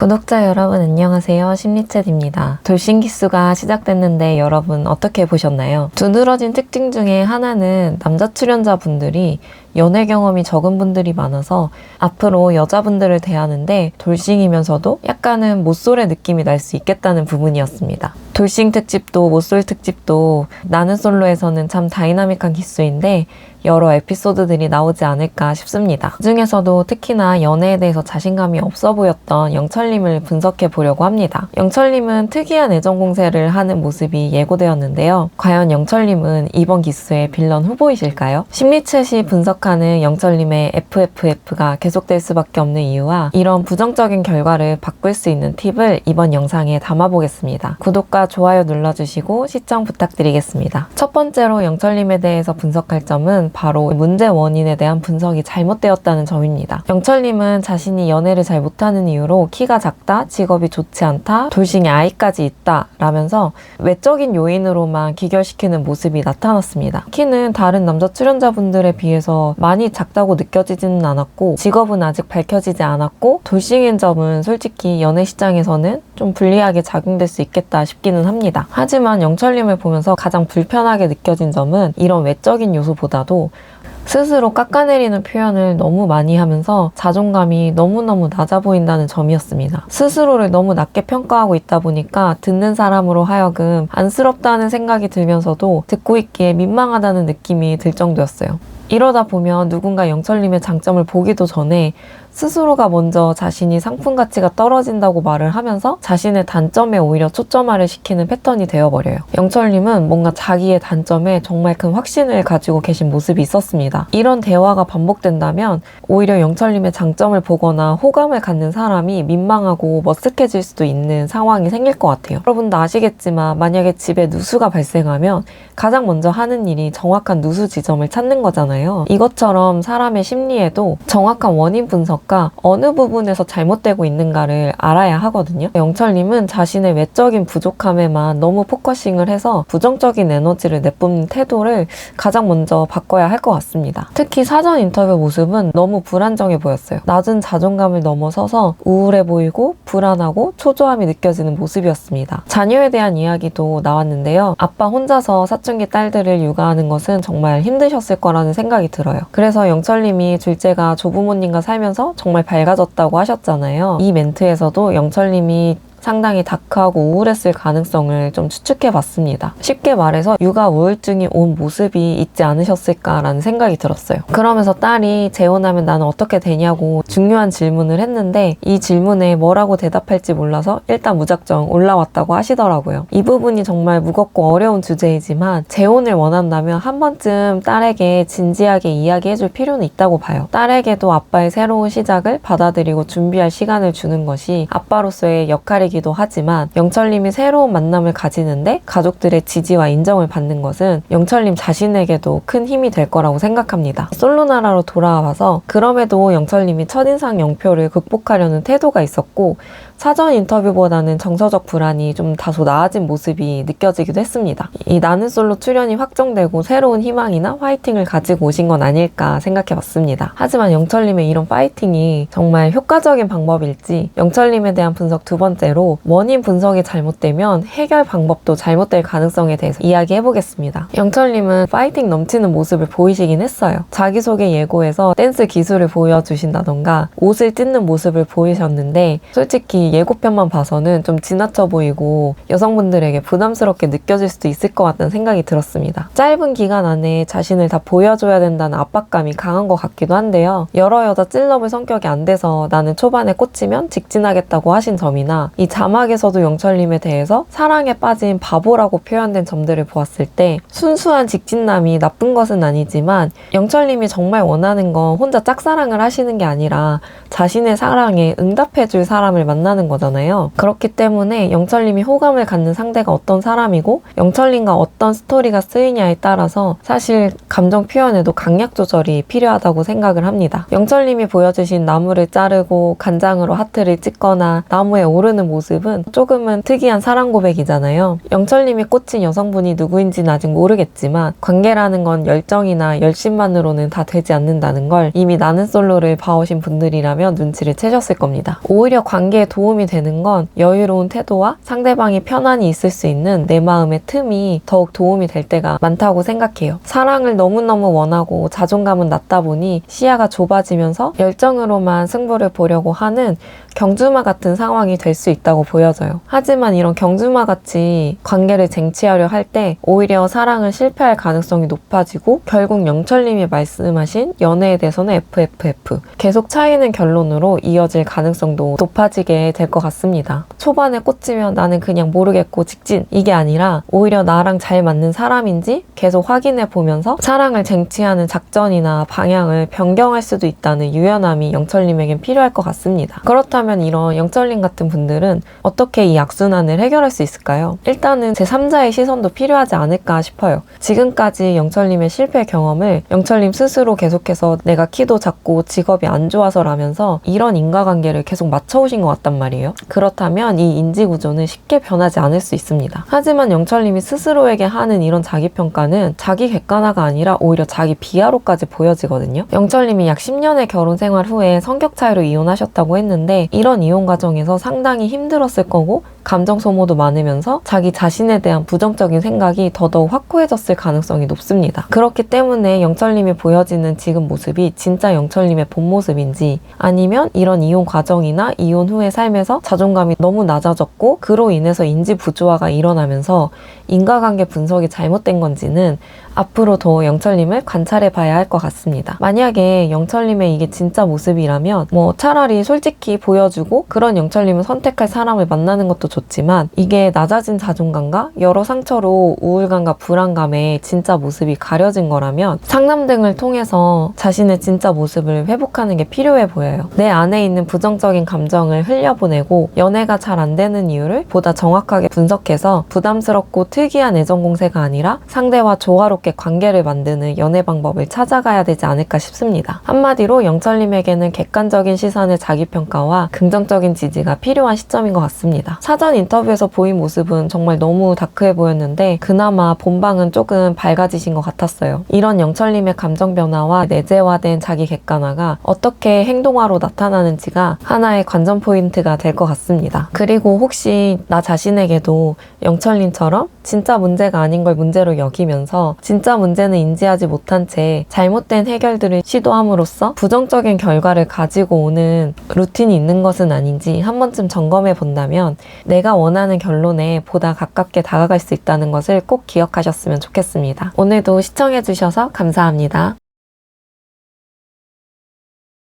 구독자 여러분 안녕하세요. 심리챗입니다. 돌싱기수가 시작됐는데 여러분 어떻게 보셨나요? 두드러진 특징 중에 하나는 남자 출연자분들이 연애 경험이 적은 분들이 많아서 앞으로 여자분들을 대하는데 돌싱이면서도 약간은 모쏠의 느낌이 날 수 있겠다는 부분이었습니다. 돌싱 특집도 모쏠 특집도 나는 솔로에서는 참 다이나믹한 기수인데 여러 에피소드들이 나오지 않을까 싶습니다. 그중에서도 특히나 연애에 대해서 자신감이 없어 보였던 영철님을 분석해 보려고 합니다. 영철님은 특이한 애정 공세를 하는 모습이 예고되었는데요. 과연 영철님은 이번 기수의 빌런 후보이실까요? 심리챗이 분석하는 영철님의 FFF가 계속될 수밖에 없는 이유와 이런 부정적인 결과를 바꿀 수 있는 팁을 이번 영상에 담아보겠습니다. 구독과 좋아요 눌러주시고 시청 부탁드리겠습니다. 첫 번째로 영철님에 대해서 분석할 점은 바로 문제 원인에 대한 분석이 잘못되었다는 점입니다. 영철님은 자신이 연애를 잘 못하는 이유로 키가 작다, 직업이 좋지 않다, 돌싱에 아이까지 있다 라면서 외적인 요인으로만 귀결시키는 모습이 나타났습니다. 키는 다른 남자 출연자분들에 비해서 많이 작다고 느껴지지는 않았고 직업은 아직 밝혀지지 않았고 돌싱인 점은 솔직히 연애 시장에서는 좀 불리하게 작용될 수 있겠다 싶기는 합니다. 하지만 영철님을 보면서 가장 불편하게 느껴진 점은 이런 외적인 요소보다도 스스로 깎아내리는 표현을 너무 많이 하면서 자존감이 너무너무 낮아 보인다는 점이었습니다. 스스로를 너무 낮게 평가하고 있다 보니까 듣는 사람으로 하여금 안쓰럽다는 생각이 들면서도 듣고 있기에 민망하다는 느낌이 들 정도였어요. 이러다 보면 누군가 영철님의 장점을 보기도 전에 스스로가 먼저 자신이 상품 가치가 떨어진다고 말을 하면서 자신의 단점에 오히려 초점화를 시키는 패턴이 되어버려요. 영철님은 뭔가 자기의 단점에 정말 큰 확신을 가지고 계신 모습이 있었습니다. 이런 대화가 반복된다면 오히려 영철님의 장점을 보거나 호감을 갖는 사람이 민망하고 머쓱해질 수도 있는 상황이 생길 것 같아요. 여러분도 아시겠지만 만약에 집에 누수가 발생하면 가장 먼저 하는 일이 정확한 누수 지점을 찾는 거잖아요. 이것처럼 사람의 심리에도 정확한 원인 분석 어느 부분에서 잘못되고 있는가를 알아야 하거든요. 영철님은 자신의 외적인 부족함에만 너무 포커싱을 해서 부정적인 에너지를 내뿜는 태도를 가장 먼저 바꿔야 할 것 같습니다. 특히 사전 인터뷰 모습은 너무 불안정해 보였어요. 낮은 자존감을 넘어서서 우울해 보이고 불안하고 초조함이 느껴지는 모습이었습니다. 자녀에 대한 이야기도 나왔는데요. 아빠 혼자서 사춘기 딸들을 육아하는 것은 정말 힘드셨을 거라는 생각이 들어요. 그래서 영철님이 둘째가 조부모님과 살면서 정말 밝아졌다고 하셨잖아요. 이 멘트에서도 영철님이 상당히 다크하고 우울했을 가능성을 좀 추측해봤습니다. 쉽게 말해서 육아 우울증이 온 모습이 있지 않으셨을까라는 생각이 들었어요. 그러면서 딸이 재혼하면 나는 어떻게 되냐고 중요한 질문을 했는데 이 질문에 뭐라고 대답할지 몰라서 일단 무작정 올라왔다고 하시더라고요. 이 부분이 정말 무겁고 어려운 주제이지만 재혼을 원한다면 한 번쯤 딸에게 진지하게 이야기해줄 필요는 있다고 봐요. 딸에게도 아빠의 새로운 시작을 받아들이고 준비할 시간을 주는 것이 아빠로서의 역할이 기도 하지만 영철님이 새로운 만남을 가지는데 가족들의 지지와 인정을 받는 것은 영철님 자신에게도 큰 힘이 될 거라고 생각합니다. 솔로나라로 돌아와서 그럼에도 영철님이 첫인상 영표를 극복하려는 태도가 있었고 사전 인터뷰보다는 정서적 불안이 좀 다소 나아진 모습이 느껴지기도 했습니다. 이 나는 솔로 출연이 확정되고 새로운 희망이나 화이팅을 가지고 오신 건 아닐까 생각해봤습니다. 하지만 영철님의 이런 파이팅이 정말 효과적인 방법일지 영철님에 대한 분석 두 번째로 원인 분석이 잘못되면 해결 방법도 잘못될 가능성에 대해서 이야기해보겠습니다. 영철님은 파이팅 넘치는 모습을 보이시긴 했어요. 자기소개 예고에서 댄스 기술을 보여주신다던가 옷을 찢는 모습을 보이셨는데 솔직히 예고편만 봐서는 좀 지나쳐 보이고 여성분들에게 부담스럽게 느껴질 수도 있을 것 같다는 생각이 들었습니다. 짧은 기간 안에 자신을 다 보여줘야 된다는 압박감이 강한 것 같기도 한데요. 여러 여자 찔러볼 성격이 안 돼서 나는 초반에 꽂히면 직진하겠다고 하신 점이나 이 자막에서도 영철님에 대해서 사랑에 빠진 바보라고 표현된 점들을 보았을 때 순수한 직진남이 나쁜 것은 아니지만 영철님이 정말 원하는 건 혼자 짝사랑을 하시는 게 아니라 자신의 사랑에 응답해줄 사람을 만나는 거잖아요. 그렇기 때문에 영철님이 호감을 갖는 상대가 어떤 사람이고 영철님과 어떤 스토리가 쓰이냐에 따라서 사실 감정 표현에도 강약 조절이 필요하다고 생각을 합니다. 영철님이 보여주신 나무를 자르고 간장으로 하트를 찍거나 나무에 오르는 모습 모습은 조금은 특이한 사랑 고백이잖아요. 영철님이 꽂힌 여성분이 누구인지는 아직 모르겠지만 관계라는 건 열정이나 열심만으로는 다 되지 않는다는 걸 이미 나는 솔로를 봐오신 분들이라면 눈치를 채셨을 겁니다. 오히려 관계에 도움이 되는 건 여유로운 태도와 상대방이 편안히 있을 수 있는 내 마음의 틈이 더욱 도움이 될 때가 많다고 생각해요. 사랑을 너무너무 원하고 자존감은 낮다 보니 시야가 좁아지면서 열정으로만 승부를 보려고 하는 경주마 같은 상황이 될 수 있다고 보여져요. 하지만 이런 경주마 같이 관계를 쟁취하려 할 때 오히려 사랑은 실패할 가능성이 높아지고 결국 영철님이 말씀하신 연애에 대해서는 FFF 계속 차이는 결론으로 이어질 가능성도 높아지게 될 것 같습니다. 초반에 꽂히면 나는 그냥 모르겠고 직진 이게 아니라 오히려 나랑 잘 맞는 사람인지 계속 확인해 보면서 사랑을 쟁취하는 작전이나 방향을 변경할 수도 있다는 유연함이 영철님에겐 필요할 것 같습니다. 그렇다면 이런 영철님 같은 분들은 어떻게 이 악순환을 해결할 수 있을까요? 일단은 제3자의 시선도 필요하지 않을까 싶어요. 지금까지 영철님의 실패 경험을 영철님 스스로 계속해서 내가 키도 작고 직업이 안 좋아서라면서 이런 인과관계를 계속 맞춰오신 것 같단 말이에요. 그렇다면 이 인지구조는 쉽게 변하지 않을 수 있습니다. 하지만 영철님이 스스로에게 하는 이런 자기평가는 자기 객관화가 아니라 오히려 자기 비하로까지 보여지거든요. 영철님이 약 10년의 결혼 생활 후에 성격 차이로 이혼하셨다고 했는데 이런 이혼 과정에서 상당히 힘들었을 거고 감정 소모도 많으면서 자기 자신에 대한 부정적인 생각이 더더욱 확고해졌을 가능성이 높습니다. 그렇기 때문에 영철님이 보여지는 지금 모습이 진짜 영철님의 본 모습인지 아니면 이런 이혼 과정이나 이혼 후의 삶에서 자존감이 너무 낮아졌고 그로 인해서 인지 부조화가 일어나면서 인과관계 분석이 잘못된 건지는 앞으로 더 영철님을 관찰해 봐야 할 것 같습니다. 만약에 영철님의 이게 진짜 모습이라면 차라리 솔직히 보여주고 그런 영철님을 선택할 사람을 만나는 것도 좋지만 이게 낮아진 자존감과 여러 상처로 우울감과 불안감의 진짜 모습이 가려진 거라면 상담 등을 통해서 자신의 진짜 모습을 회복하는 게 필요해 보여요. 내 안에 있는 부정적인 감정을 흘려보내고 연애가 잘 안 되는 이유를 보다 정확하게 분석해서 부담스럽고 특이한 애정 공세가 아니라 상대와 조화롭게 관계를 만드는 연애 방법을 찾아가야 되지 않을까 싶습니다. 한마디로 영철님에게는 객관적인 시선의 자기평가와 긍정적인 지지가 필요한 시점인 것 같습니다. 사전 인터뷰에서 보인 모습은 정말 너무 다크해 보였는데 그나마 본방은 조금 밝아지신 것 같았어요. 이런 영철님의 감정 변화와 내재화된 자기 객관화가 어떻게 행동화로 나타나는지가 하나의 관전 포인트가 될 것 같습니다. 그리고 혹시 나 자신에게도 영철님처럼 진짜 문제가 아닌 걸 문제로 여기면서 진짜 문제는 인지하지 못한 채 잘못된 해결들을 시도함으로써 부정적인 결과를 가지고 오는 루틴이 있는 것은 아닌지 한 번쯤 점검해 본다면 내가 원하는 결론에 보다 가깝게 다가갈 수 있다는 것을 꼭 기억하셨으면 좋겠습니다. 오늘도 시청해 주셔서 감사합니다.